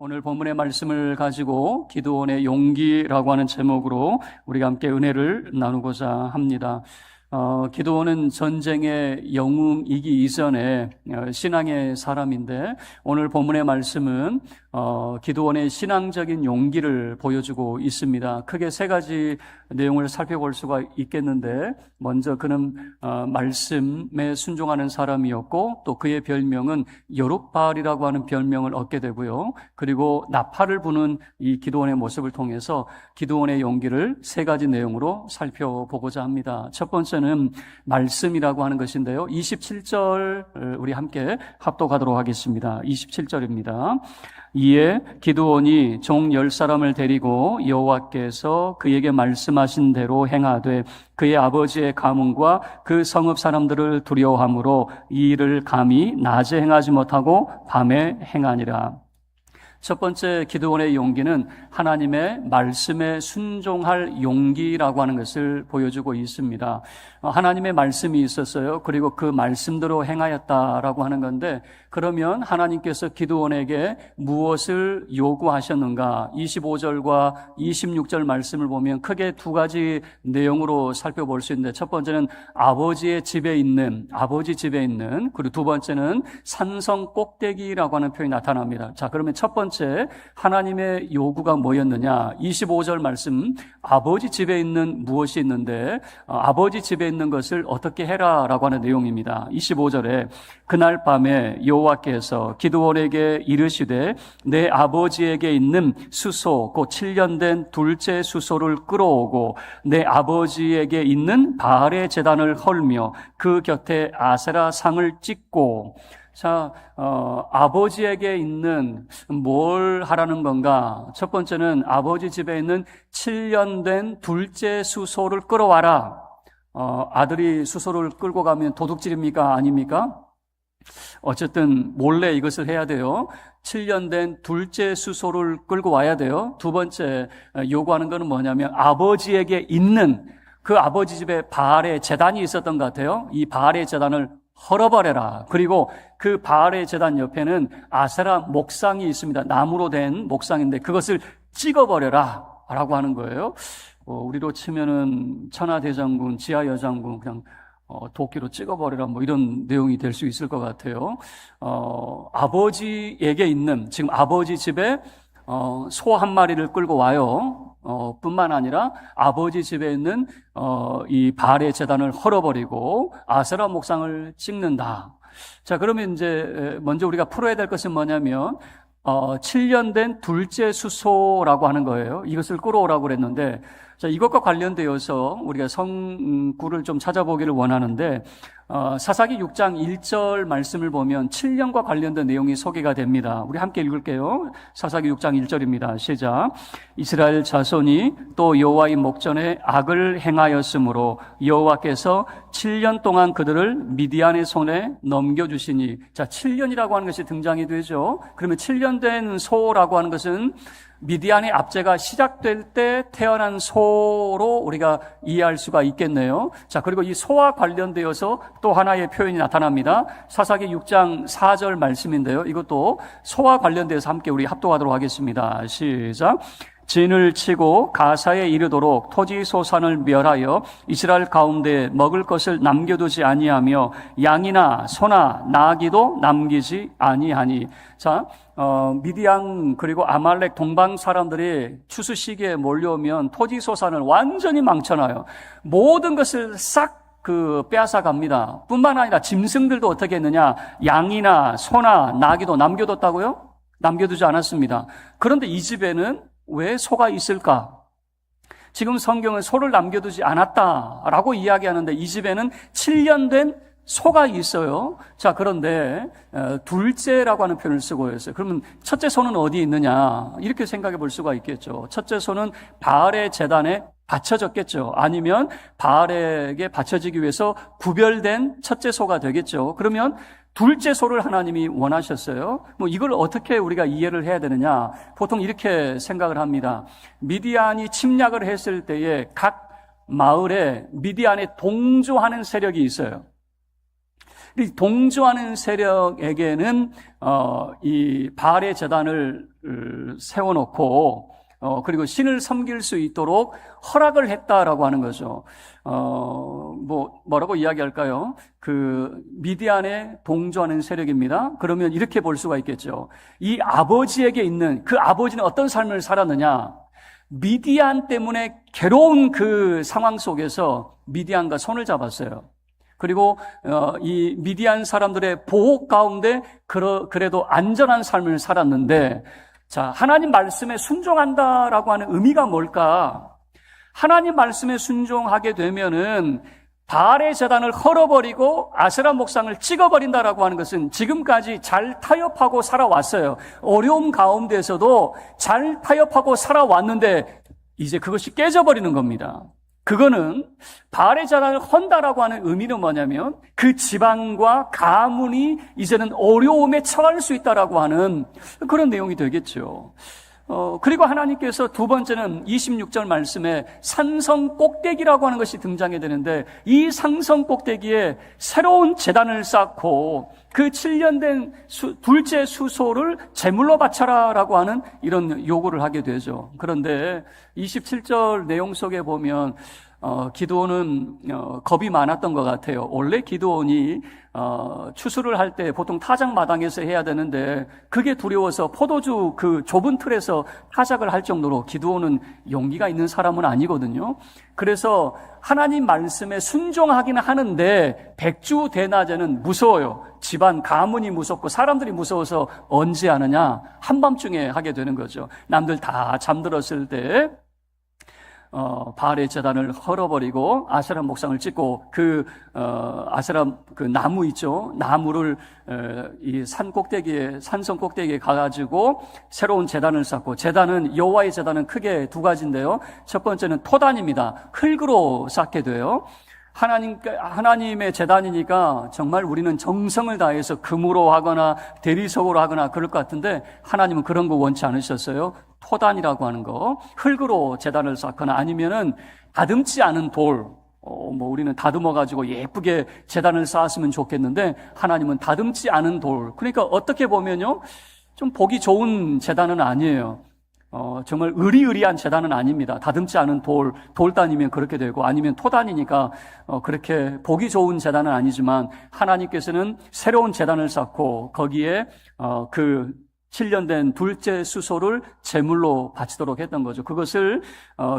오늘 본문의 말씀을 가지고 기드온의 용기라고 하는 제목으로 우리가 함께 은혜를 나누고자 합니다. 기드온은 전쟁의 영웅이기 이전에 신앙의 사람인데 오늘 본문의 말씀은 기드온의 신앙적인 용기를 보여주고 있습니다. 크게 세 가지 내용을 살펴볼 수가 있겠는데 먼저 그는 말씀에 순종하는 사람이었고 또 그의 별명은 여룹바알이라고 하는 별명을 얻게 되고요. 그리고 나팔을 부는 이 기드온의 모습을 통해서 기드온의 용기를 세 가지 내용으로 살펴보고자 합니다. 첫 번째는 말씀이라고 하는 것인데요. 27절 우리 함께 합독하도록 하겠습니다. 27절입니다. 이에 기드온이 종 10사람을 데리고 여호와께서 그에게 말씀하신 대로 행하되 그의 아버지의 가문과 그 성읍 사람들을 두려워함으로 이 일을 감히 낮에 행하지 못하고 밤에 행하니라. 첫 번째 기드온의 용기는 하나님의 말씀에 순종할 용기라고 하는 것을 보여주고 있습니다. 하나님의 말씀이 있었어요. 그리고 그 말씀대로 행하였다라고 하는 건데 그러면 하나님께서 기드온에게 무엇을 요구하셨는가? 25절과 26절 말씀을 보면 크게 두 가지 내용으로 살펴볼 수 있는데 첫 번째는 아버지 집에 있는 그리고 두 번째는 산성 꼭대기라고 하는 표현이 나타납니다. 자, 그러면 첫 번째 하나님의 요구가 뭐였느냐? 25절 말씀 아버지 집에 있는 무엇이 있는데 아버지 집에 있는 것을 어떻게 해라라고 하는 내용입니다. 25절에 그날 밤에 여호와께서 기드온에게 이르시되 내 아버지에게 있는 수소 곧 7년 된 둘째 수소를 끌어오고 내 아버지에게 있는 바알의 제단을 헐며 그 곁에 아세라 상을 찍고 자, 아버지에게 있는 뭘 하라는 건가? 첫 번째는 아버지 집에 있는 7년 된 둘째 수소를 끌어와라. 아들이 수소를 끌고 가면 도둑질입니까? 아닙니까? 어쨌든 몰래 이것을 해야 돼요. 7년 된 둘째 수소를 끌고 와야 돼요. 두 번째 요구하는 것은 뭐냐면 아버지에게 있는 그 아버지 집에 바알의 제단이 있었던 것 같아요. 이 바알의 제단을 헐어버려라. 그리고 그 바알의 제단 옆에는 아세라 목상이 있습니다. 나무로 된 목상인데 그것을 찍어버려라 라고 하는 거예요. 우리로 치면은 천하대장군, 지하여장군 그냥 도끼로 찍어버려라 뭐 이런 내용이 될 수 있을 것 같아요. 아버지에게 있는 지금 아버지 집에 소 한 마리를 끌고 와요. 뿐만 아니라 아버지 집에 있는 이 바알의 제단을 헐어버리고 아세라 목상을 찍는다. 자, 그러면 이제 먼저 우리가 풀어야 될 것은 뭐냐면 7년 된 둘째 수소라고 하는 거예요. 이것을 끌어오라고 그랬는데 자, 이것과 관련되어서 우리가 성구를 좀 찾아보기를 원하는데 사사기 6장 1절 말씀을 보면 7년과 관련된 내용이 소개가 됩니다. 우리 함께 읽을게요. 사사기 6장 1절입니다. 시작. 이스라엘 자손이 또 여호와의 목전에 악을 행하였으므로 여호와께서 7년 동안 그들을 미디안의 손에 넘겨주시니 자, 7년이라고 하는 것이 등장이 되죠. 그러면 7년 된 소라고 하는 것은 미디안의 압제가 시작될 때 태어난 소로 우리가 이해할 수가 있겠네요. 자, 그리고 이 소와 관련되어서 또 하나의 표현이 나타납니다. 사사기 6장 4절 말씀인데요. 이것도 소와 관련돼서 함께 우리 합독하도록 하겠습니다. 시작. 진을 치고 가사에 이르도록 토지 소산을 멸하여 이스라엘 가운데 먹을 것을 남겨두지 아니하며 양이나 소나 나귀도 남기지 아니하니. 자, 미디안 그리고 아말렉 동방 사람들이 추수 시기에 몰려오면 토지 소산을 완전히 망쳐놔요. 모든 것을 싹 빼앗아 갑니다. 뿐만 아니라 짐승들도 어떻게 했느냐? 양이나 소나 나귀도 남겨뒀다고요? 남겨두지 않았습니다. 그런데 이 집에는 왜 소가 있을까? 지금 성경은 소를 남겨두지 않았다라고 이야기하는데 이 집에는 7년 된 소가 있어요. 자, 그런데 둘째라고 하는 표현을 쓰고 있어요. 그러면 첫째 소는 어디 있느냐? 이렇게 생각해 볼 수가 있겠죠. 첫째 소는 바알의 제단에 바쳐졌겠죠. 아니면 바알에게 바쳐지기 위해서 구별된 첫째 소가 되겠죠. 그러면 둘째 소를 하나님이 원하셨어요. 뭐 이걸 어떻게 우리가 이해를 해야 되느냐? 보통 이렇게 생각을 합니다. 미디안이 침략을 했을 때에 각 마을에 미디안에 동조하는 세력이 있어요. 동조하는 세력에게는 이 바알의 제단을 세워놓고 그리고 신을 섬길 수 있도록 허락을 했다라고 하는 거죠. 뭐라고 이야기할까요? 그 미디안에 동조하는 세력입니다. 그러면 이렇게 볼 수가 있겠죠. 이 아버지에게 있는 그 아버지는 어떤 삶을 살았느냐? 미디안 때문에 괴로운 그 상황 속에서 미디안과 손을 잡았어요. 그리고 이 미디안 사람들의 보호 가운데 그래도 안전한 삶을 살았는데, 자, 하나님 말씀에 순종한다라고 하는 의미가 뭘까? 하나님 말씀에 순종하게 되면은 바알의 제단을 헐어버리고 아세라 목상을 찍어버린다라고 하는 것은 지금까지 잘 타협하고 살아왔어요. 어려움 가운데서도 잘 타협하고 살아왔는데 이제 그것이 깨져버리는 겁니다. 그거는 바알의 제단을 헌다라고 하는 의미는 뭐냐면 그 지방과 가문이 이제는 어려움에 처할 수 있다라고 하는 그런 내용이 되겠죠. 그리고 하나님께서 두 번째는 26절 말씀에 산성 꼭대기라고 하는 것이 등장이 되는데, 이 산성 꼭대기에 새로운 제단을 쌓고 그 7년 된 둘째 수소를 제물로 바쳐라라고 하는 이런 요구를 하게 되죠. 그런데 27절 내용 속에 보면 기드온은 겁이 많았던 것 같아요. 원래 기드온이 추수를 할 때 보통 타작 마당에서 해야 되는데 그게 두려워서 포도주 그 좁은 틀에서 타작을 할 정도로 기드온은 용기가 있는 사람은 아니거든요. 그래서 하나님 말씀에 순종하기는 하는데 백주대낮에는 무서워요. 집안 가문이 무섭고 사람들이 무서워서 언제 하느냐? 한밤중에 하게 되는 거죠. 남들 다 잠들었을 때 바알의 제단을 헐어버리고 아세라 목상을 찍고 그 아세라 그 나무 있죠. 나무를 이 산성 꼭대기에 가가지고 새로운 제단을 쌓고, 제단은 여호와의 제단은 크게 두 가지인데요. 첫 번째는 토단입니다. 흙으로 쌓게 돼요. 하나님의 제단이니까 정말 우리는 정성을 다해서 금으로 하거나 대리석으로 하거나 그럴 것 같은데 하나님은 그런 거 원치 않으셨어요. 토단이라고 하는 거, 흙으로 제단을 쌓거나 아니면은 다듬지 않은 돌, 우리는 다듬어가지고 예쁘게 제단을 쌓았으면 좋겠는데 하나님은 다듬지 않은 돌. 그러니까 어떻게 보면요, 좀 보기 좋은 제단은 아니에요. 정말 의리의리한 제단은 아닙니다. 다듬지 않은 돌단이면 그렇게 되고, 아니면 토단이니까 그렇게 보기 좋은 제단은 아니지만 하나님께서는 새로운 제단을 쌓고 거기에 그 7년 된 둘째 수소를 제물로 바치도록 했던 거죠. 그것을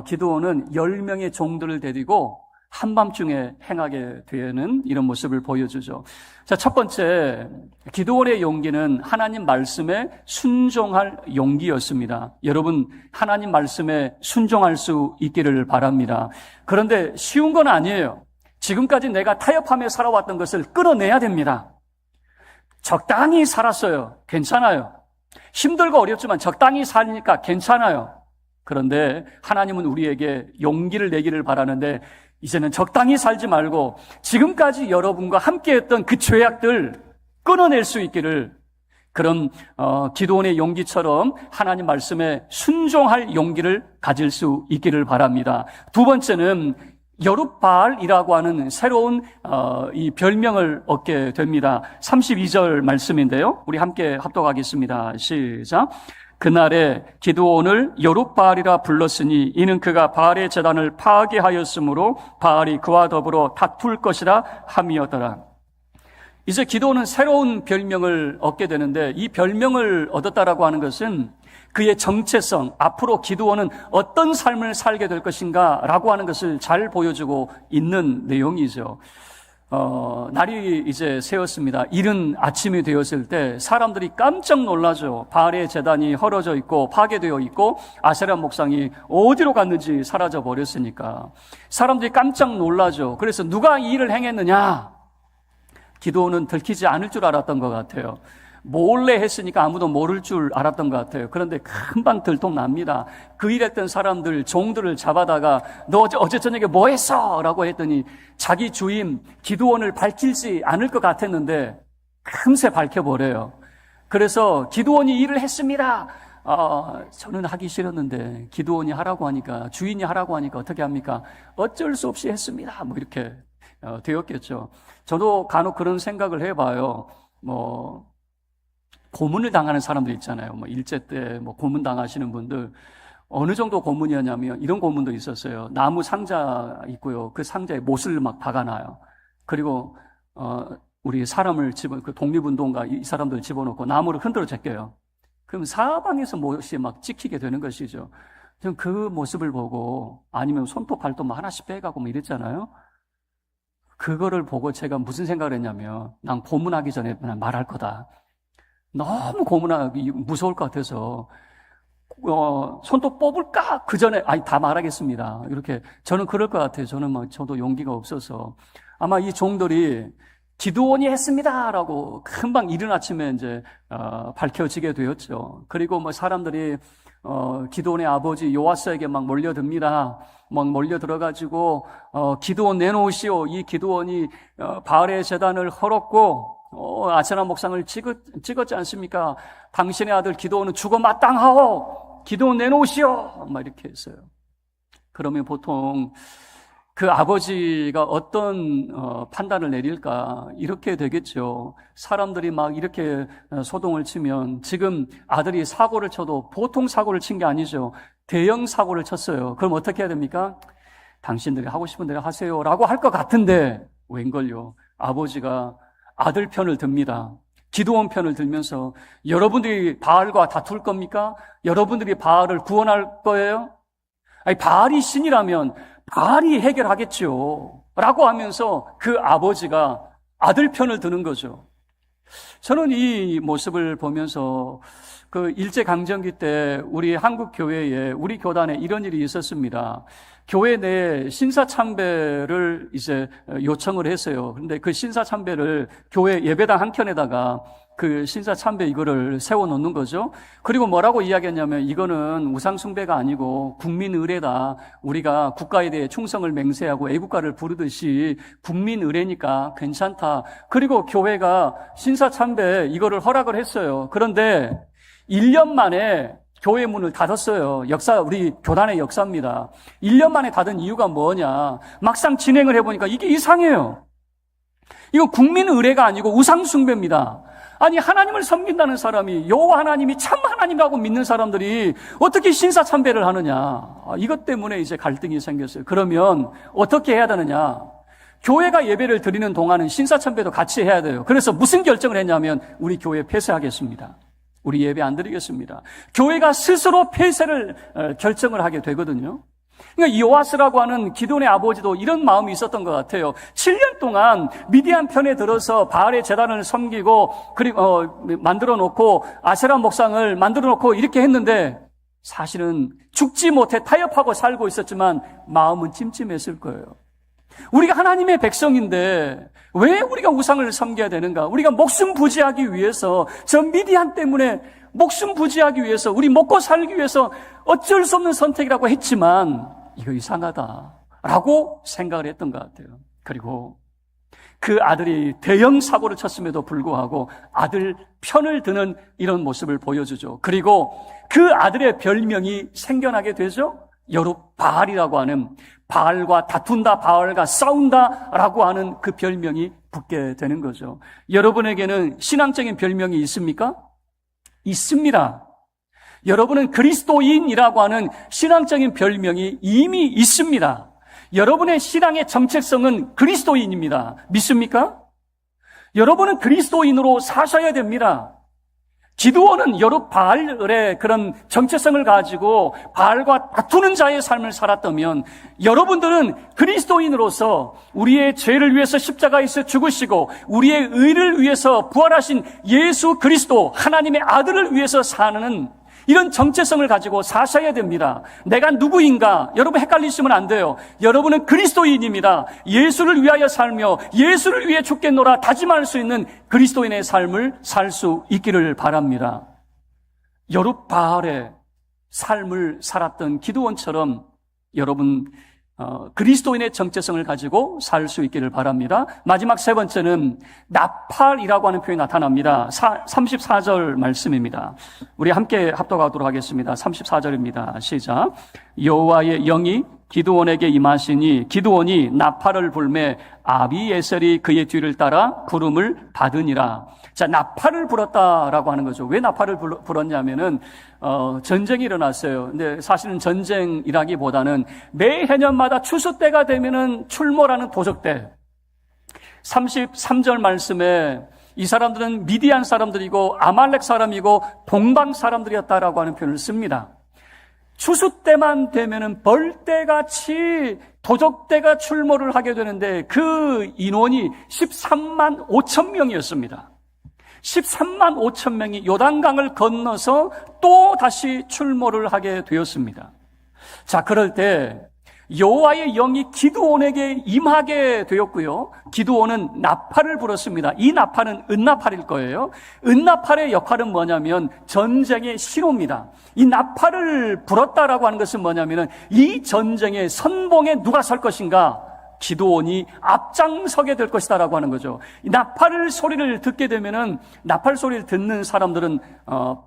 기드온은 10명의 종들을 데리고 한밤중에 행하게 되는 이런 모습을 보여주죠. 자, 첫 번째, 기드온의 용기는 하나님 말씀에 순종할 용기였습니다. 여러분, 하나님 말씀에 순종할 수 있기를 바랍니다. 그런데 쉬운 건 아니에요. 지금까지 내가 타협하며 살아왔던 것을 끌어내야 됩니다. 적당히 살았어요. 괜찮아요. 힘들고 어렵지만 적당히 사니까 괜찮아요. 그런데 하나님은 우리에게 용기를 내기를 바라는데, 이제는 적당히 살지 말고 지금까지 여러분과 함께했던 그 죄악들 끊어낼 수 있기를, 그런 기드온의 용기처럼 하나님 말씀에 순종할 용기를 가질 수 있기를 바랍니다. 두 번째는 여룹바알이라고 하는 새로운 이 별명을 얻게 됩니다. 32절 말씀인데요. 우리 함께 합독하겠습니다. 시작. 그날에 기드온을 여룹바알이라 불렀으니 이는 그가 바알의 제단을 파괴하였으므로 바알이 그와 더불어 다툴 것이라 함이었더라. 이제 기드온은 새로운 별명을 얻게 되는데, 이 별명을 얻었다라고 하는 것은 그의 정체성, 앞으로 기드온은 어떤 삶을 살게 될 것인가 라고 하는 것을 잘 보여주고 있는 내용이죠. 날이 이제 새었습니다. 이른 아침이 되었을 때 사람들이 깜짝 놀라죠. 바알의 제단이 헐어져 있고 파괴되어 있고 아세라 목상이 어디로 갔는지 사라져 버렸으니까 사람들이 깜짝 놀라죠. 그래서 누가 이 일을 행했느냐? 기드온은 들키지 않을 줄 알았던 것 같아요. 몰래 했으니까 아무도 모를 줄 알았던 것 같아요. 그런데 금방 들통납니다. 그 일했던 사람들, 종들을 잡아다가 너 어제 저녁에 뭐 했어? 라고 했더니 자기 주임 기드온을 밝히지 않을 것 같았는데 금세 밝혀버려요. 그래서 기드온이 일을 했습니다. 저는 하기 싫었는데 기드온이 하라고 하니까, 주인이 하라고 하니까 어떻게 합니까? 어쩔 수 없이 했습니다. 뭐 이렇게 되었겠죠. 저도 간혹 그런 생각을 해봐요. 고문을 당하는 사람들 있잖아요. 일제 때 고문 당하시는 분들, 어느 정도 고문이었냐면 이런 고문도 있었어요. 나무 상자 있고요. 그 상자에 못을 막 박아놔요. 그리고 우리 사람을 그 독립운동가 이 사람들 집어넣고 나무를 흔들어 제껴요. 그럼 사방에서 못이 막 찍히게 되는 것이죠. 저는 그 모습을 보고, 아니면 손톱 발톱 하나씩 빼가고 이랬잖아요. 그거를 보고 제가 무슨 생각을 했냐면, 난 고문하기 전에 그냥 말할 거다. 너무 고문하기 무서울 것 같아서 손톱 뽑을까? 그 전에 다 말하겠습니다. 이렇게 저는 그럴 것 같아요. 저도 용기가 없어서 아마 이 종들이 기드온이 했습니다라고 금방 이른 아침에 이제 밝혀지게 되었죠. 그리고 사람들이 기드온의 아버지 요아스에게 막 몰려듭니다. 막 몰려들어가지고 기드온 내놓으시오. 이 기드온이 바알의 제단을 헐었고 아세라 목상을 찍었지 않습니까? 당신의 아들 기드온은 죽어 마땅하오. 기드온 내놓으시오. 막 이렇게 했어요. 그러면 보통 그 아버지가 어떤 판단을 내릴까? 이렇게 되겠죠. 사람들이 막 이렇게 소동을 치면, 지금 아들이 사고를 쳐도 보통 사고를 친 게 아니죠. 대형 사고를 쳤어요. 그럼 어떻게 해야 됩니까? 당신들이 하고 싶은 대로 하세요 라고 할 것 같은데 웬걸요? 아버지가 아들 편을 듭니다. 기드온 편을 들면서, 여러분들이 바알과 다툴 겁니까? 여러분들이 바알을 구원할 거예요? 바알이 신이라면 바알이 해결하겠죠 라고 하면서 그 아버지가 아들 편을 드는 거죠. 저는 이 모습을 보면서 그 일제강점기 때 우리 한국 교회에, 우리 교단에 이런 일이 있었습니다. 교회 내 신사참배를 이제 요청을 했어요. 그런데 그 신사참배를 교회 예배당 한켠에다가 그 신사참배 이거를 세워놓는 거죠. 그리고 뭐라고 이야기했냐면, 이거는 우상숭배가 아니고 국민의례다. 우리가 국가에 대해 충성을 맹세하고 애국가를 부르듯이 국민의례니까 괜찮다. 그리고 교회가 신사참배 이거를 허락을 했어요. 그런데 1년 만에 교회 문을 닫았어요. 우리 교단의 역사입니다. 1년 만에 닫은 이유가 뭐냐? 막상 진행을 해보니까 이게 이상해요. 이거 국민의례가 아니고 우상숭배입니다. 아니, 하나님을 섬긴다는 사람이, 여호와 하나님이 참 하나님이라고 믿는 사람들이 어떻게 신사참배를 하느냐? 이것 때문에 이제 갈등이 생겼어요. 그러면 어떻게 해야 되느냐? 교회가 예배를 드리는 동안은 신사참배도 같이 해야 돼요. 그래서 무슨 결정을 했냐면, 우리 교회 폐쇄하겠습니다. 우리 예배 안 드리겠습니다. 교회가 스스로 폐쇄를 결정을 하게 되거든요. 그러니까 요아스라고 하는 기드온의 아버지도 이런 마음이 있었던 것 같아요. 7년 동안 미디안 편에 들어서 바알의 제단을 섬기고, 그리고 만들어 놓고 아세라 목상을 만들어 놓고 이렇게 했는데, 사실은 죽지 못해 타협하고 살고 있었지만 마음은 찜찜했을 거예요. 우리가 하나님의 백성인데 왜 우리가 우상을 섬겨야 되는가? 우리가 목숨 부지하기 위해서, 저 미디안 때문에 목숨 부지하기 위해서, 우리 먹고 살기 위해서 어쩔 수 없는 선택이라고 했지만 이거 이상하다라고 생각을 했던 것 같아요. 그리고 그 아들이 대형 사고를 쳤음에도 불구하고 아들 편을 드는 이런 모습을 보여주죠. 그리고 그 아들의 별명이 생겨나게 되죠. 여룻바알이라고 하는, 바알과 다툰다, 바알과 싸운다라고 하는 그 별명이 붙게 되는 거죠. 여러분에게는 신앙적인 별명이 있습니까? 있습니다. 여러분은 그리스도인이라고 하는 신앙적인 별명이 이미 있습니다. 여러분의 신앙의 정체성은 그리스도인입니다. 믿습니까? 여러분은 그리스도인으로 사셔야 됩니다. 기드온은 여룻바알의 그런 정체성을 가지고 바알과 다투는 자의 삶을 살았다면, 여러분들은 그리스도인으로서 우리의 죄를 위해서 십자가에서 죽으시고 우리의 의를 위해서 부활하신 예수 그리스도 하나님의 아들을 위해서 사는 이런 정체성을 가지고 사셔야 됩니다. 내가 누구인가? 여러분 헷갈리시면 안 돼요. 여러분은 그리스도인입니다. 예수를 위하여 살며 예수를 위해 죽겠노라 다짐할 수 있는 그리스도인의 삶을 살 수 있기를 바랍니다. 여룻바알의 삶을 살았던 기드온처럼 여러분 그리스도인의 정체성을 가지고 살 수 있기를 바랍니다. 마지막 세 번째는 나팔이라고 하는 표현이 나타납니다. 34절 말씀입니다. 우리 함께 합독하도록 하겠습니다. 34절입니다. 시작. 여호와의 영이 기드온에게 임하시니 기드온이 나팔을 불매 아비에셀이 그의 뒤를 따라 부름을 받으니라. 자, 나팔을 불었다라고 하는 거죠. 왜 나팔을 불었냐면은 전쟁이 일어났어요. 근데 사실은 전쟁이라기보다는 매 해년마다 추수 때가 되면은 출몰하는 도적대. 33절 말씀에 이 사람들은 미디안 사람들이고 아말렉 사람이고 동방 사람들이었다라고 하는 표현을 씁니다. 추수 때만 되면은 벌떼같이 도적대가 출몰을 하게 되는데 그 인원이 13만 5천 명이었습니다. 13만 5천 명이 요단강을 건너서 또 다시 출몰을 하게 되었습니다. 자, 그럴 때 여호와의 영이 기드온에게 임하게 되었고요. 기드온은 나팔을 불었습니다. 이 나팔은 은나팔일 거예요. 은나팔의 역할은 뭐냐면 전쟁의 신호입니다. 이 나팔을 불었다라고 하는 것은 뭐냐면 이 전쟁의 선봉에 누가 설 것인가? 기드온이 앞장서게 될 것이다라고 하는 거죠. 이 나팔 소리를 듣게 되면은 나팔 소리를 듣는 사람들은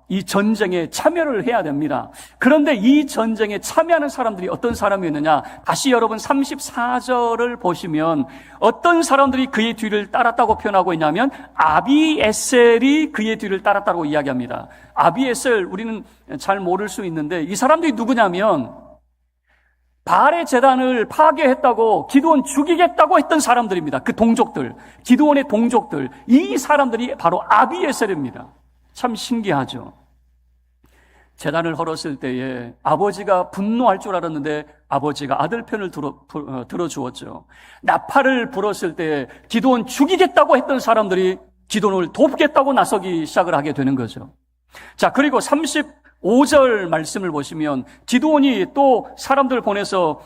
이 전쟁에 참여를 해야 됩니다. 그런데 이 전쟁에 참여하는 사람들이 어떤 사람이었느냐? 다시 여러분 34절을 보시면 어떤 사람들이 그의 뒤를 따랐다고 표현하고 있냐면 아비에셀이 그의 뒤를 따랐다고 이야기합니다. 아비에셀 우리는 잘 모를 수 있는데 이 사람들이 누구냐면 바알의 제단을 파괴했다고 기드온 죽이겠다고 했던 사람들입니다. 그 동족들, 기드온의 동족들, 이 사람들이 바로 아비에셀입니다. 참 신기하죠. 제단을 헐었을 때에 아버지가 분노할 줄 알았는데 아버지가 아들 편을 들어주었죠. 나팔을 불었을 때 기드온 죽이겠다고 했던 사람들이 기드온을 돕겠다고 나서기 시작을 하게 되는 거죠. 자, 그리고 35절 말씀을 보시면 기드온이 또 사람들 보내서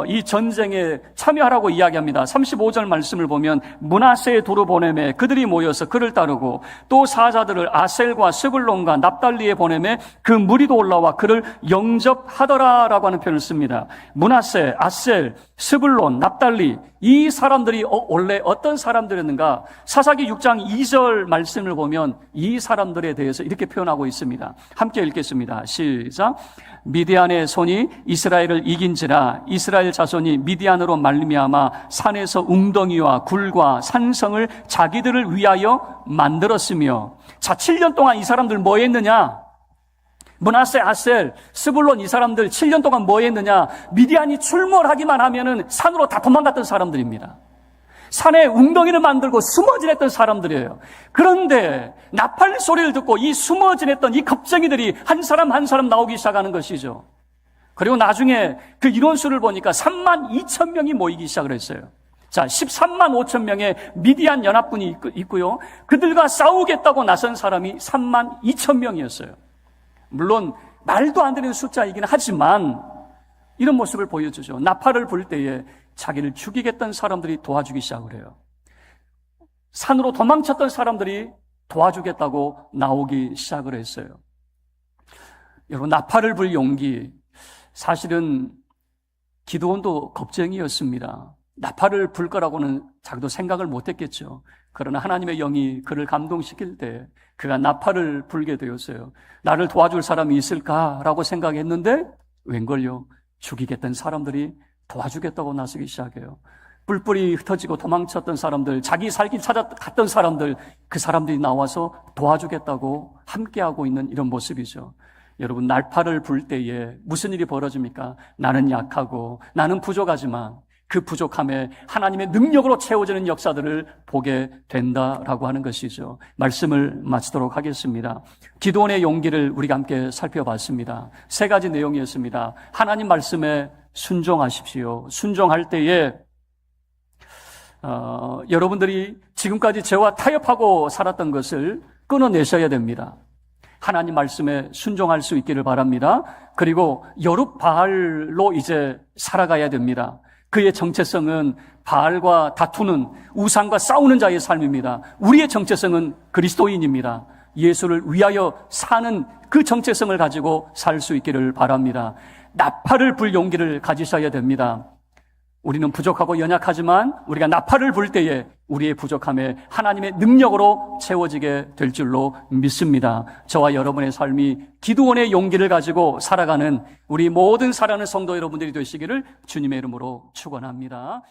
이 전쟁에 참여하라고 이야기합니다. 35절 말씀을 보면 므낫세의 도로 보내매 그들이 모여서 그를 따르고 또 사자들을 아셀과 스불론과 납달리에 보내매 그 무리도 올라와 그를 영접하더라라고 하는 표현을 씁니다. 므낫세, 아셀, 스불론, 납달리 이 사람들이 원래 어떤 사람들이었는가? 사사기 6장 2절 말씀을 보면 이 사람들에 대해서 이렇게 표현하고 있습니다. 함께 읽겠습니다. 시작. 미디안의 손이 이스라엘을 이긴지라 이스라엘 자손이 미디안으로 말미암아 산에서 웅덩이와 굴과 산성을 자기들을 위하여 만들었으며 자, 7년 동안 이 사람들 뭐 했느냐? 므낫세, 아셀, 스불론 이 사람들 7년 동안 뭐 했느냐? 미디안이 출몰하기만 하면은 산으로 다 도망갔던 사람들입니다. 산에 웅덩이를 만들고 숨어 지냈던 사람들이에요. 그런데 나팔 소리를 듣고 이 숨어 지냈던 이 겁쟁이들이 한 사람 한 사람 나오기 시작하는 것이죠. 그리고 나중에 그 인원수를 보니까 3만 2천 명이 모이기 시작을 했어요. 자, 13만 5천 명의 미디안 연합군이 있고요. 그들과 싸우겠다고 나선 사람이 3만 2천 명이었어요. 물론 말도 안 되는 숫자이긴 하지만 이런 모습을 보여주죠. 나팔을 불 때에 자기를 죽이겠다는 사람들이 도와주기 시작을 해요. 산으로 도망쳤던 사람들이 도와주겠다고 나오기 시작을 했어요. 여러분, 나팔을 불 용기, 사실은 기드온도 겁쟁이였습니다. 나팔을 불 거라고는 자기도 생각을 못했겠죠. 그러나 하나님의 영이 그를 감동시킬 때 그가 나팔을 불게 되었어요. 나를 도와줄 사람이 있을까라고 생각했는데 웬걸요? 죽이겠다는 사람들이 도와주겠다고 나서기 시작해요. 뿔뿔이 흩어지고 도망쳤던 사람들, 자기 살길 찾아갔던 사람들, 그 사람들이 나와서 도와주겠다고 함께하고 있는 이런 모습이죠. 여러분, 나팔을 불 때에 무슨 일이 벌어집니까? 나는 약하고 나는 부족하지만 그 부족함에 하나님의 능력으로 채워지는 역사들을 보게 된다라고 하는 것이죠. 말씀을 마치도록 하겠습니다. 기드온의 용기를 우리가 함께 살펴봤습니다. 세 가지 내용이었습니다. 하나님 말씀에 순종하십시오. 순종할 때에 여러분들이 지금까지 죄와 타협하고 살았던 것을 끊어내셔야 됩니다. 하나님 말씀에 순종할 수 있기를 바랍니다. 그리고 여룻바알로 이제 살아가야 됩니다. 그의 정체성은 바알과 다투는 우상과 싸우는 자의 삶입니다. 우리의 정체성은 그리스도인입니다. 예수를 위하여 사는 그 정체성을 가지고 살 수 있기를 바랍니다. 나팔을 불 용기를 가지셔야 됩니다. 우리는 부족하고 연약하지만 우리가 나팔을 불 때에 우리의 부족함에 하나님의 능력으로 채워지게 될 줄로 믿습니다. 저와 여러분의 삶이 기도원의 용기를 가지고 살아가는 우리 모든 사랑하는 성도 여러분들이 되시기를 주님의 이름으로 축원합니다.